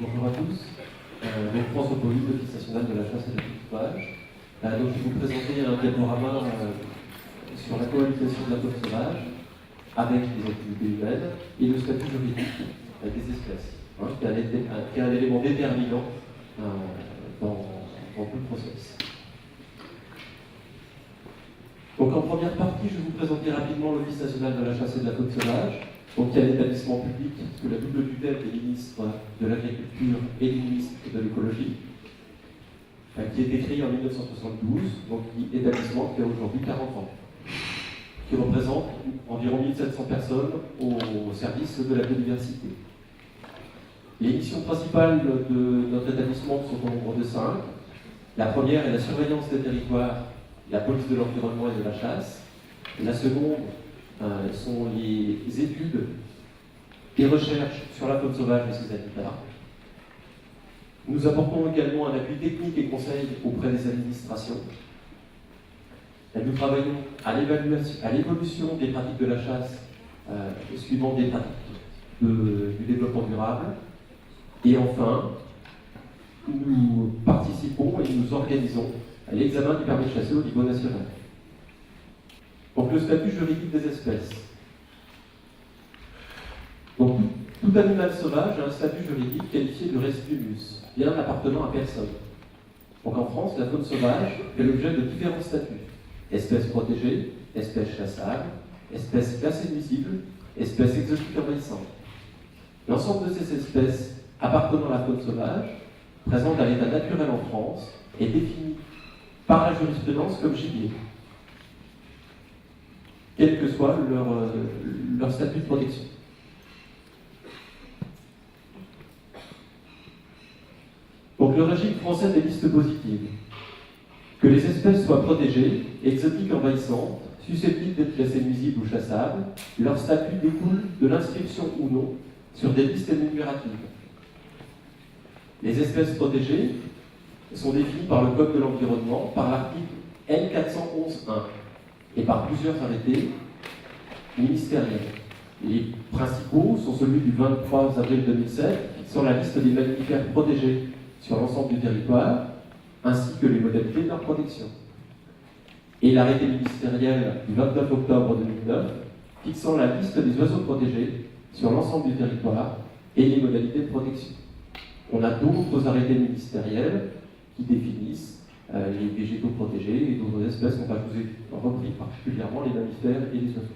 Bonjour à tous. Donc François Poli, l'Office national de la chasse et de l'élevage. Donc je vais vous présenter un diaporama sur la cohabitation de la faune sauvage avec les activités humaines et le statut juridique des espèces, qui est un élément déterminant dans tout le process. Donc en première partie, je vais vous présenter rapidement l'Office national de la chasse et de la faune sauvage. Donc il y a l'établissement public sous la double tutelle des ministres de l'Agriculture et du ministre de l'Écologie, qui a été créé en 1972, donc établissement qui a aujourd'hui 40 ans, qui représente environ 1700 personnes au service de la biodiversité. Les missions principales de notre établissement sont au nombre de 5. La première est la surveillance des territoires, la police de l'environnement et de la chasse. La seconde sont les études et recherches sur la faune sauvage et ses habitats. Nous apportons également un appui technique et conseil auprès des administrations. Et nous travaillons à l'évolution des pratiques de la chasse suivant des pratiques du développement durable. Et enfin, nous participons et nous organisons à l'examen du permis de chasser au niveau national. Donc le statut juridique des espèces. Donc tout animal sauvage a un statut juridique qualifié de residuus, bien appartenant à personne. Donc en France, la faune sauvage fait l'objet de différents statuts. Espèces protégées, espèces chassables, espèces classées nuisibles, espèces exotiques envahissantes. L'ensemble de ces espèces appartenant à la faune sauvage, présente à l'état naturel en France, est défini par la jurisprudence comme gibier, quel que soit leur statut de protection. Donc le régime français des listes positives. Que les espèces soient protégées, exotiques envahissantes, susceptibles d'être classées nuisibles ou chassables, leur statut découle de l'inscription ou non sur des listes énumératives. Les espèces protégées sont définies par le Code de l'environnement, par l'article L411-1 et par plusieurs arrêtés ministériels. Les principaux sont celui du 23 avril 2007, sur la liste des mammifères protégés sur l'ensemble du territoire, ainsi que les modalités de leur protection. Et l'arrêté ministériel du 29 octobre 2009, fixant la liste des oiseaux protégés sur l'ensemble du territoire et les modalités de protection. On a d'autres arrêtés ministériels qui définissent les végétaux protégés et d'autres espèces. Donc, je vous ai repris particulièrement les mammifères et les oiseaux.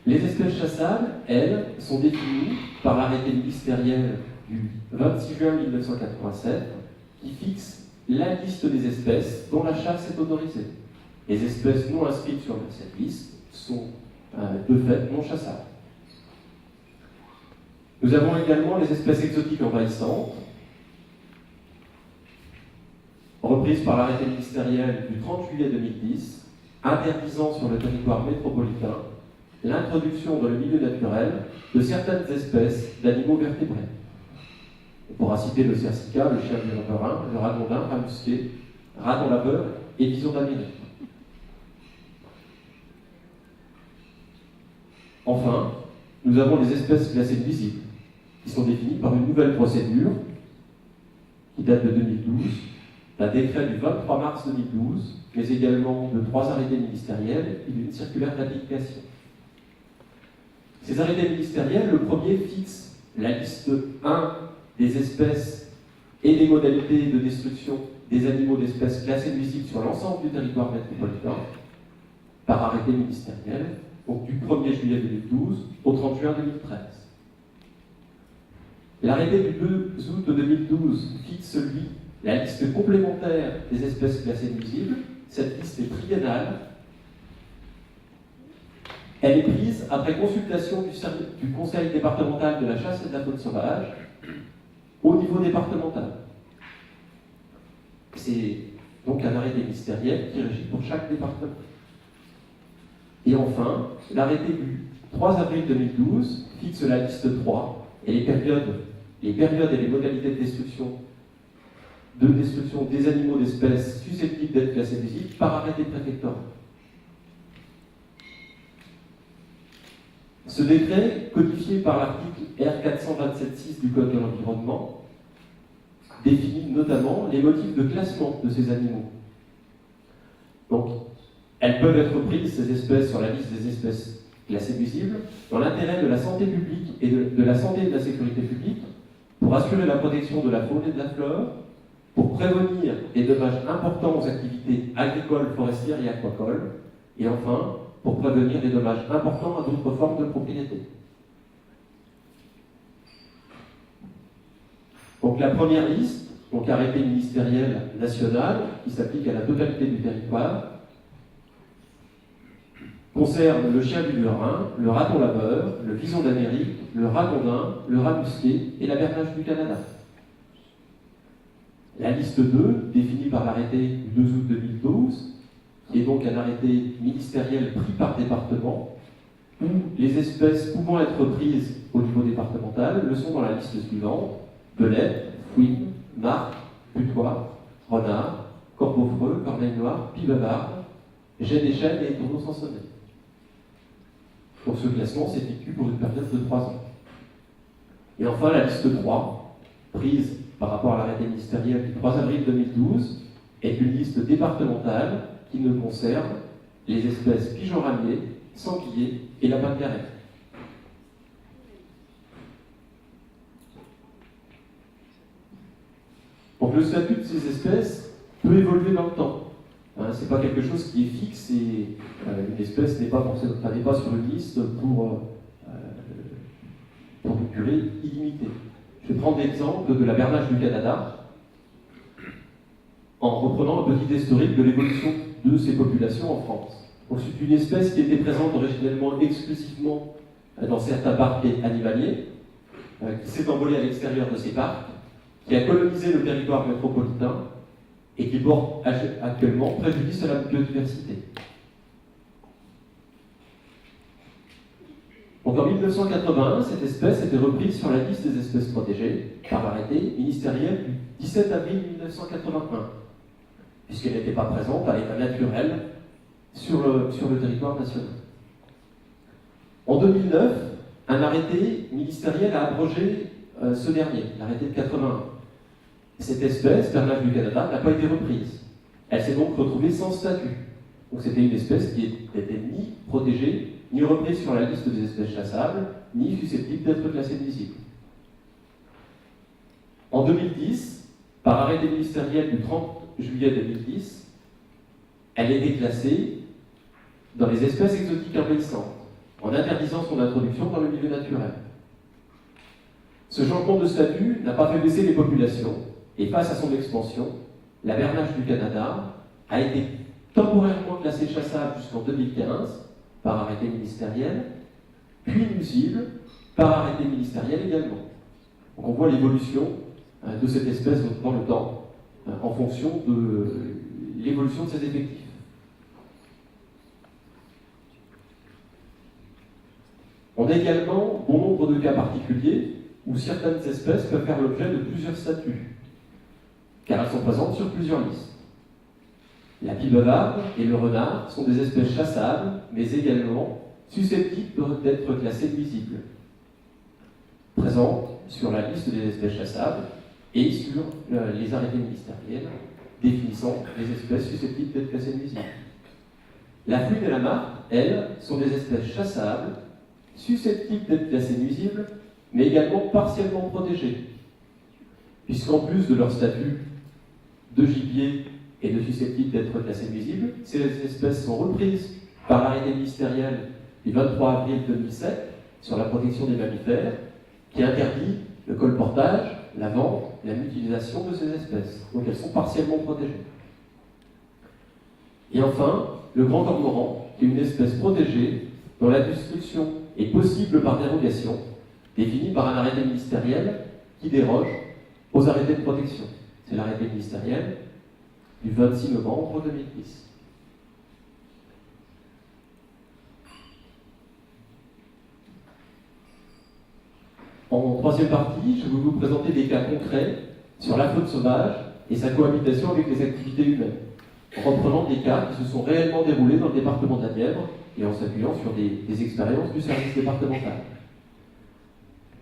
Les espèces chassables, elles, sont définies par l'arrêté ministériel du 26 juin 1987 qui fixe la liste des espèces dont la chasse est autorisée. Les espèces non inscrites sur cette liste sont de fait non chassables. Nous avons également les espèces exotiques envahissantes, reprises par l'arrêté ministériel du 30 juillet 2010, interdisant sur le territoire métropolitain l'introduction dans le milieu naturel de certaines espèces d'animaux vertébrés. On pourra citer le cercica, le chien du riverain, le ragondin, rat musqué, radon laveur et bison d'Amérique. Enfin, nous avons les espèces classées nuisibles, qui sont définies par une nouvelle procédure qui date de 2012, d'un décret du 23 mars 2012, mais également de 3 arrêtés ministériels et d'une circulaire d'application. Ces arrêtés ministériels, le premier fixe la liste 1 des espèces et des modalités de destruction des animaux d'espèces classées nuisibles sur l'ensemble du territoire métropolitain par arrêté ministériel, donc du 1er juillet 2012 au 30 juin 2013. L'arrêté du 2 août 2012 fixe, lui, la liste complémentaire des espèces classées nuisibles. Cette liste est triennale. Elle est prise après consultation du Conseil départemental de la chasse et de la faune sauvage au niveau départemental. C'est donc un arrêté ministériel qui régit pour chaque département. Et enfin, l'arrêté du 3 avril 2012 fixe la liste 3 et les périodes et les modalités de destruction des animaux d'espèces susceptibles d'être classés nuisibles par arrêté préfectoral. Ce décret, codifié par l'article R427.6 du Code de l'environnement, définit notamment les motifs de classement de ces animaux. Donc, elles peuvent être prises, ces espèces, sur la liste des espèces classées nuisibles, dans l'intérêt de la santé publique et de la santé et de la sécurité publique, pour assurer la protection de la faune et de la flore, pour prévenir les dommages importants aux activités agricoles, forestières et aquacoles, et enfin, pour prévenir les dommages importants à d'autres formes de propriété. Donc la première liste, donc arrêté ministériel national, qui s'applique à la totalité du territoire, concerne le chien du Lorrain, le raton laveur, le vison d'Amérique, le ragondin, le rat musqué et la bernache du Canada. La liste 2, définie par l'arrêté du 2 août 2012, qui est donc un arrêté ministériel pris par département, où les espèces pouvant être prises au niveau départemental le sont dans la liste suivante: belette, fouine, martre, putois, renard, corbeau-freux, corneille noire, pied-bavarde, jet des chênes et tourneau sansonnet. Donc ce classement s'effectue pour une période de 3 ans. Et enfin la liste 3, prise par rapport à l'arrêté ministériel du 3 avril 2012, est une liste départementale qui ne concerne les espèces pigeons ramiers, sangliers et lapins de Garenne. Donc le statut de ces espèces peut évoluer dans le temps. Ce n'est pas quelque chose qui est fixe et une espèce n'est pas sur une liste pour une durée illimitée. Je vais prendre l'exemple de la bernache du Canada en reprenant un petit historique de l'évolution de ces populations en France. Donc c'est une espèce qui était présente originellement exclusivement dans certains parcs animaliers, qui s'est envolée à l'extérieur de ces parcs, qui a colonisé le territoire métropolitain et qui porte actuellement préjudice à la biodiversité. Donc en 1981, cette espèce était reprise sur la liste des espèces protégées par l'arrêté ministériel du 17 avril 1981, puisqu'elle n'était pas présente à l'état naturel sur le territoire national. En 2009, un arrêté ministériel a abrogé ce dernier, l'arrêté de 81. Cette espèce, bernache du Canada, n'a pas été reprise. Elle s'est donc retrouvée sans statut. Donc c'était une espèce qui n'était ni protégée, ni reprise sur la liste des espèces chassables, ni susceptible d'être classée nuisible. En 2010, par arrêté ministériel du 30 juillet 2010, elle était classée dans les espèces exotiques envahissantes, en interdisant son introduction dans le milieu naturel. Ce changement de statut n'a pas fait baisser les populations, et face à son expansion, la bernache du Canada a été temporairement classée chassable jusqu'en 2015 par arrêté ministériel, puis nuisible par arrêté ministériel également. Donc on voit l'évolution de cette espèce dans le temps en fonction de l'évolution de ses effectifs. On a également bon nombre de cas particuliers où certaines espèces peuvent faire l'objet de plusieurs statuts, car elles sont présentes sur plusieurs listes. La pied-bavarde et le renard sont des espèces chassables, mais également susceptibles d'être classées nuisibles, présentes sur la liste des espèces chassables et sur les arrêtés ministériels définissant les espèces susceptibles d'être classées nuisibles. La fouine et la martre, elles, sont des espèces chassables, susceptibles d'être classées nuisibles, mais également partiellement protégées, puisqu'en plus de leur statut de gibier et de susceptibles d'être classées nuisibles, ces espèces sont reprises par l'arrêté ministériel du 23 avril 2007 sur la protection des mammifères, qui interdit le colportage, la vente, la mutualisation de ces espèces. Donc elles sont partiellement protégées. Et enfin, le grand cormoran, qui est une espèce protégée dont la destruction est possible par dérogation, définie par un arrêté ministériel qui déroge aux arrêtés de protection. C'est l'arrêté ministériel du 26 novembre 2010. En troisième partie, je vais vous présenter des cas concrets sur la faune sauvage et sa cohabitation avec les activités humaines, en reprenant des cas qui se sont réellement déroulés dans le département de la Nièvre et en s'appuyant sur des expériences du service départemental.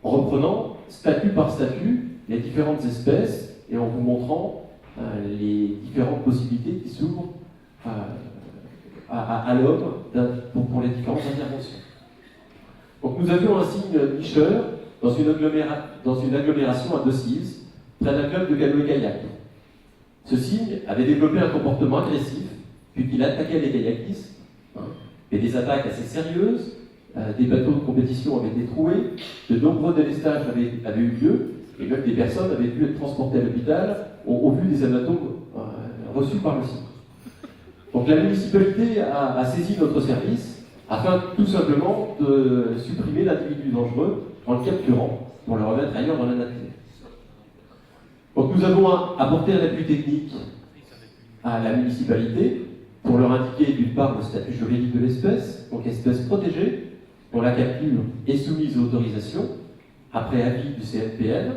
En reprenant, statut par statut, les différentes espèces et en vous montrant les différentes possibilités qui s'ouvrent à l'homme pour les différentes interventions. Donc nous avions un signe nicheur dans une agglomération à Decize, près d'un club de canoë-kayak. Ce signe avait développé un comportement agressif, puisqu'il attaquait les kayakistes, et des attaques assez sérieuses, des bateaux de compétition avaient été troués, de nombreux délestages avaient eu lieu, et même des personnes avaient dû être transportées à l'hôpital au vu des hématomes reçus par le site. Donc la municipalité a saisi notre service afin tout simplement de supprimer l'individu dangereux en le capturant pour le remettre ailleurs dans la nature. Donc nous avons apporté un appui technique à la municipalité pour leur indiquer d'une part le statut juridique de l'espèce, donc espèce protégée, dont la capture est soumise à autorisation après avis du CNPN,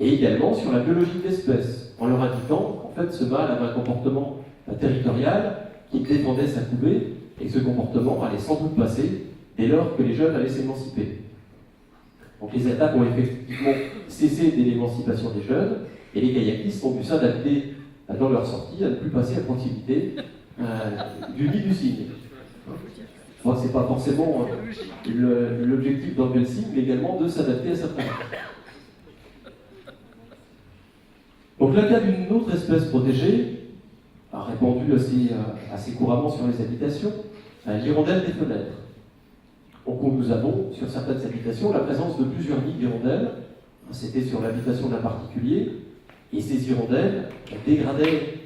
et également sur la biologie de l'espèce, en leur indiquant qu'en fait ce mâle avait un comportement territorial qui défendait sa couvée et que ce comportement allait sans doute passer dès lors que les jeunes allaient s'émanciper. Donc les attaques ont effectivement cessé dès l'émancipation des jeunes et les kayakistes ont dû s'adapter dans leur sortie à ne plus passer à proximité du nid du cygne. Je crois que ce n'est pas forcément l'objectif d'enlever le cygne, mais également de s'adapter à sa pratique. Donc le cas d'une autre espèce protégée, répandue assez couramment sur les habitations, l'hirondelle des fenêtres. Donc nous avons sur certaines habitations la présence de plusieurs nids d'hirondelles. C'était sur l'habitation d'un particulier, et ces hirondelles dégradaient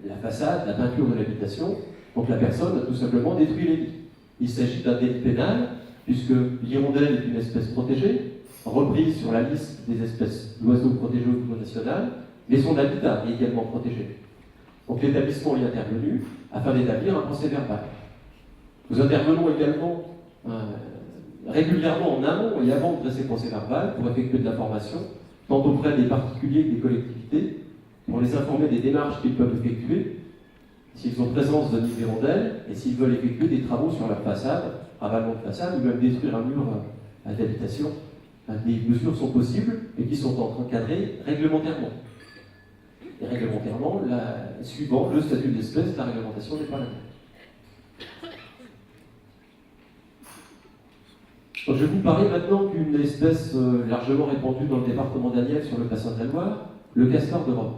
la façade, la peinture de l'habitation. Donc la personne a tout simplement détruit les nids. Il s'agit d'un délit pénal, puisque l'hirondelle est une espèce protégée, reprise sur la liste des espèces d'oiseaux protégés au niveau national, mais son habitat est également protégé. Donc l'établissement est intervenu afin d'établir un procès verbal. Nous intervenons également régulièrement en amont et avant de dresser le procès verbal pour effectuer de la formation, tant auprès des particuliers que des collectivités, pour les informer des démarches qu'ils peuvent effectuer, s'ils ont présence de nids d'hirondelles et s'ils veulent effectuer des travaux sur leur façade, ravalement de façade, ou même détruire un mur d'habitation. Des mesures sont possibles et qui sont encadrées réglementairement. Et réglementairement, suivant le statut de l'espèce, la réglementation n'est pas la même. Donc, je vais vous parler maintenant d'une espèce largement répandue dans le département d'Anièvre sur le bassin de la Loire, le castor de Rome,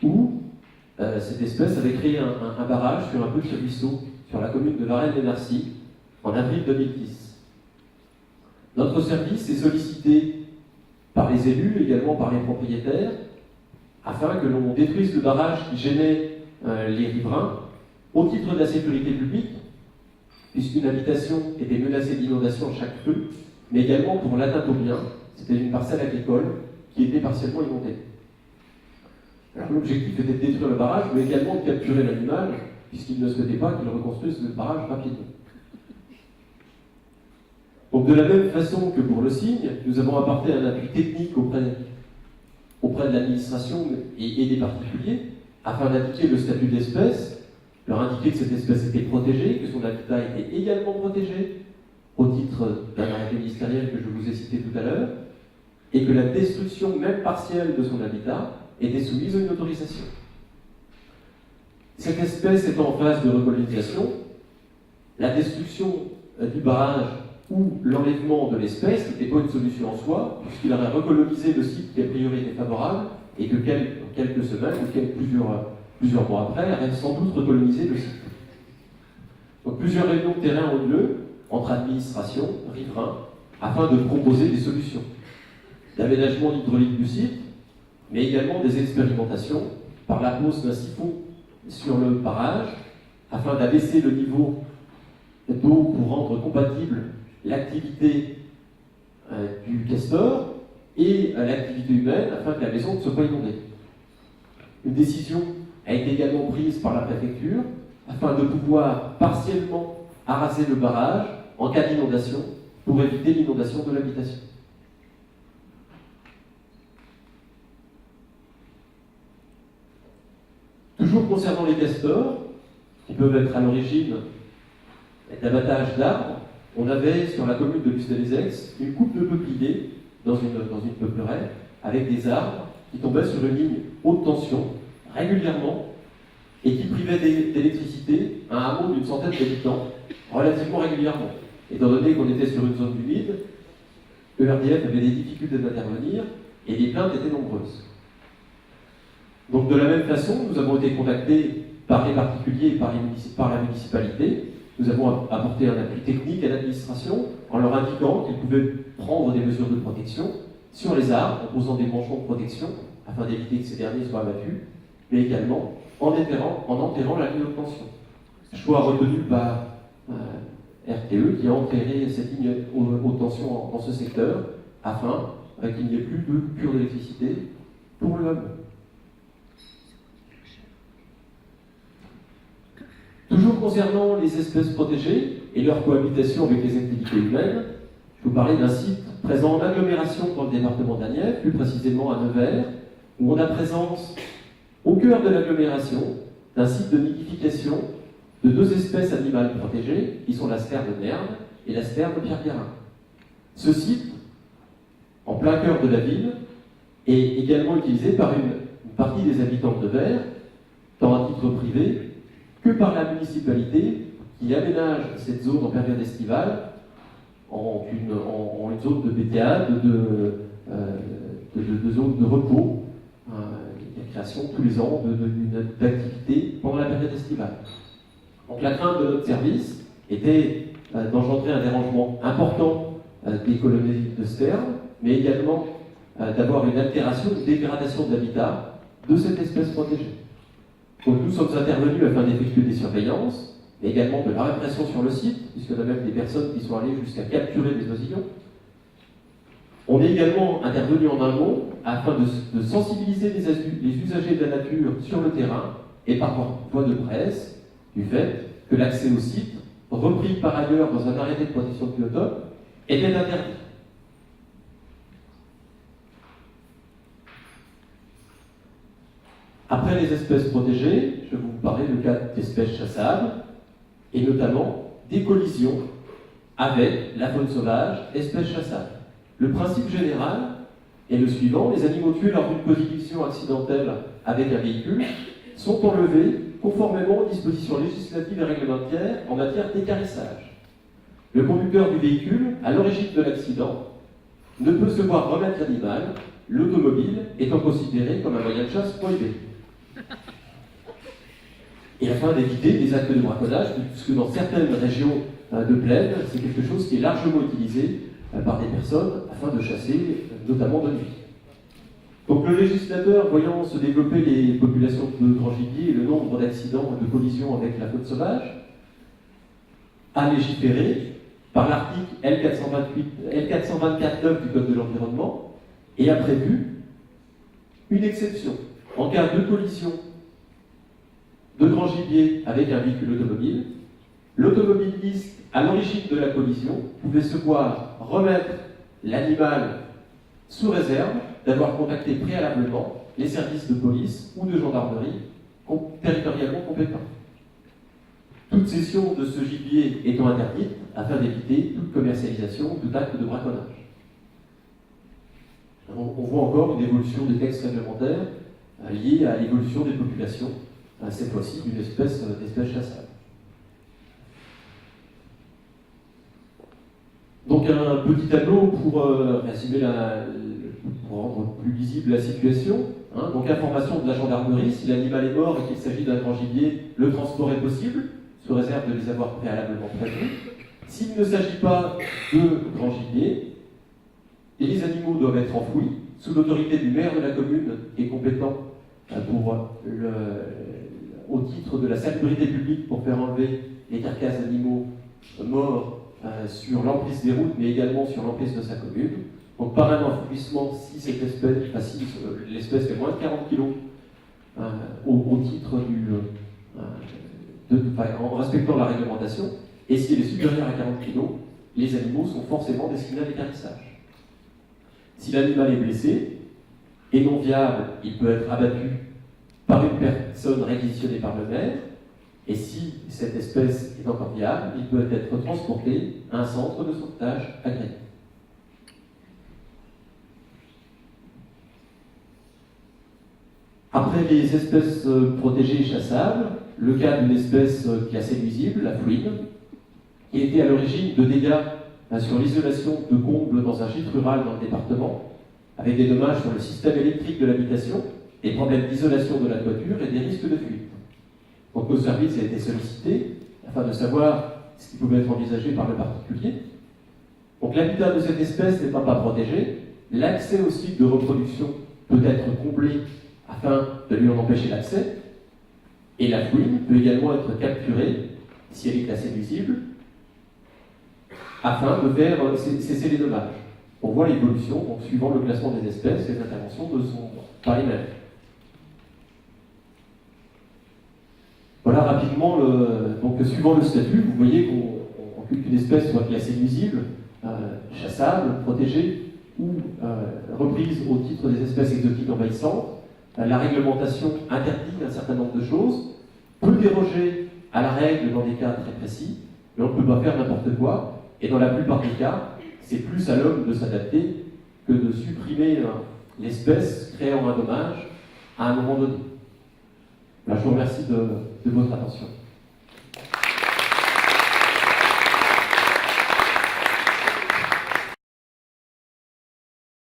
où cette espèce avait créé un barrage sur un petit ruisseau sur la commune de Varennes-les-Mercy en avril 2010. Notre service est sollicité par les élus, également par les propriétaires, afin que l'on détruise le barrage qui gênait les riverains au titre de la sécurité publique, puisqu'une habitation était menacée d'inondation chaque rue, mais également pour l'atteinte aux biens. C'était une parcelle agricole qui était partiellement inondée. Alors l'objectif était de détruire le barrage, mais également de capturer l'animal, puisqu'il ne souhaitait pas qu'il reconstruise le barrage rapidement. Donc de la même façon que pour le cygne, nous avons apporté un appui technique auprès de l'administration et des particuliers, afin d'indiquer le statut de l'espèce, leur indiquer que cette espèce était protégée, que son habitat était également protégé, au titre d'un arrêté ministériel que je vous ai cité tout à l'heure, et que la destruction, même partielle, de son habitat était soumise à une autorisation. Cette espèce étant en phase de recolonisation, la destruction du barrage ou l'enlèvement de l'espèce n'était pas une solution en soi, puisqu'il aurait recolonisé le site qui a priori était favorable, et que quelques semaines ou plusieurs mois après, aurait sans doute recolonisé le site. Donc plusieurs réunions de terrain ont lieu entre administration, riverains, afin de proposer des solutions d'aménagement hydraulique du site, mais également des expérimentations par la pose d'un siphon sur le barrage, afin d'abaisser le niveau d'eau pour rendre compatible l'activité du castor et l'activité humaine, afin que la maison ne soit pas inondée. Une décision a été également prise par la préfecture afin de pouvoir partiellement araser le barrage en cas d'inondation pour éviter l'inondation de l'habitation. Toujours concernant les castors, qui peuvent être à l'origine d'abattage d'arbres, on avait sur la commune de Luce-les-Aix une coupe de peupliers dans une peupleraie avec des arbres qui tombaient sur une ligne haute tension régulièrement et qui privaient d'électricité un hameau d'une centaine d'habitants relativement régulièrement. Étant donné qu'on était sur une zone humide, ERDF avait des difficultés d'intervenir et les plaintes étaient nombreuses. Donc de la même façon, nous avons été contactés par les particuliers et par la municipalité. Nous avons apporté un appui technique à l'administration en leur indiquant qu'ils pouvaient prendre des mesures de protection sur les arbres en posant des manchons de protection afin d'éviter que ces derniers soient abattus, mais également en enterrant la ligne haute tension. Choix retenu par RTE qui a enterré cette ligne haute tension dans ce secteur afin qu'il n'y ait plus de coupure d'électricité pour le hameau. Toujours concernant les espèces protégées et leur cohabitation avec les activités humaines, je vous parlais d'un site présent en agglomération dans le département de la Nièvre, plus précisément à Nevers, où on a présence au cœur de l'agglomération d'un site de nidification de deux espèces animales protégées, qui sont la sterne Nerne et la sterne Pierre-Guérin. Ce site, en plein cœur de la ville, est également utilisé par une partie des habitants de Nevers, tant à titre privé que par la municipalité qui aménage cette zone en période estivale en une zone de bétéade, de zone de repos. Il y a création tous les ans d'activités pendant la période estivale. Donc la crainte de notre service était d'engendrer un dérangement important des colonies de sternes, mais également d'avoir une altération, une dégradation de l'habitat de cette espèce protégée. Donc nous sommes intervenus afin d'effectuer des surveillances, mais également de la répression sur le site, puisqu'il y a même des personnes qui sont allées jusqu'à capturer des oisillons. On est également intervenu en amont afin de sensibiliser les usagers de la nature sur le terrain et par voie de presse du fait que l'accès au site, repris par ailleurs dans un arrêté de protection de biotope, était interdit. Après les espèces protégées, je vais vous parler le cas d'espèces chassables, et notamment des collisions avec la faune sauvage, espèces chassables. Le principe général est le suivant: les animaux tués lors d'une collision accidentelle avec un véhicule sont enlevés conformément aux dispositions législatives et réglementaires en matière d'équarrissage. Le conducteur du véhicule, à l'origine de l'accident, ne peut se voir remettre l'animal, l'automobile étant considéré comme un moyen de chasse prohibé. Et afin d'éviter des actes de braconnage, puisque dans certaines régions de plaine, c'est quelque chose qui est largement utilisé par des personnes afin de chasser, notamment de nuit. Donc le législateur, voyant se développer les populations de grand gibier et le nombre d'accidents et de collisions avec la faune sauvage, a légiféré par l'article L424-9 du Code de l'environnement et a prévu une exception. En cas de collision de grand gibier avec un véhicule automobile, l'automobiliste, à l'origine de la collision, pouvait se voir remettre l'animal sous réserve d'avoir contacté préalablement les services de police ou de gendarmerie territorialement compétents. Toute cession de ce gibier étant interdite afin d'éviter toute commercialisation, tout acte de braconnage. On voit encore une évolution des textes réglementaires liée à l'évolution des populations, cette fois-ci d'une espèce chassable. Donc un petit tableau pour résumer pour rendre plus lisible la situation. Donc information de la gendarmerie: si l'animal est mort et qu'il s'agit d'un grand gibier, le transport est possible, sous réserve de les avoir préalablement prévenus. S'il ne s'agit pas de grand gibier, les animaux doivent être enfouis sous l'autorité du maire de la commune qui est compétent au titre de la salubrité publique pour faire enlever les carcasses d'animaux morts sur l'emprise des routes, mais également sur l'emprise de sa commune. Donc par un enfouissement, si l'espèce fait moins de 40 kg au titre en respectant la réglementation, et si elle est supérieure à 40 kg, les animaux sont forcément destinés à l'équarrissage. Si l'animal est blessé et non viable, il peut être abattu par une personne réquisitionnée par le maire, Et si cette espèce est encore viable, il peut être transporté à un centre de sauvetage agréé. Après les espèces protégées et chassables, le cas d'une espèce classée nuisible, la fouine, qui était à l'origine de dégâts sur l'isolation de combles dans un gîte rural dans le département, avec des dommages sur le système électrique de l'habitation, des problèmes d'isolation de la toiture et des risques de fuite. Donc nos services a été sollicités afin de savoir ce qui pouvait être envisagé par le particulier. Donc l'habitat de cette espèce n'étant pas protégé, l'accès au site de reproduction peut être comblé afin de lui en empêcher l'accès, et la fouine peut également être capturée, si elle est classée nuisible, afin de faire cesser les dommages. On voit l'évolution, donc suivant le classement des espèces, les interventions ne sont pas les mêmes. Voilà rapidement, donc suivant le statut, vous voyez qu'une espèce soit classée nuisible, chassable, protégée ou reprise au titre des espèces exotiques envahissantes. La réglementation interdit un certain nombre de choses, peut déroger à la règle dans des cas très précis, mais on ne peut pas faire n'importe quoi, et dans la plupart des cas, c'est plus à l'homme de s'adapter que de supprimer l'espèce créant un dommage à un moment donné. Là, je vous remercie de votre attention.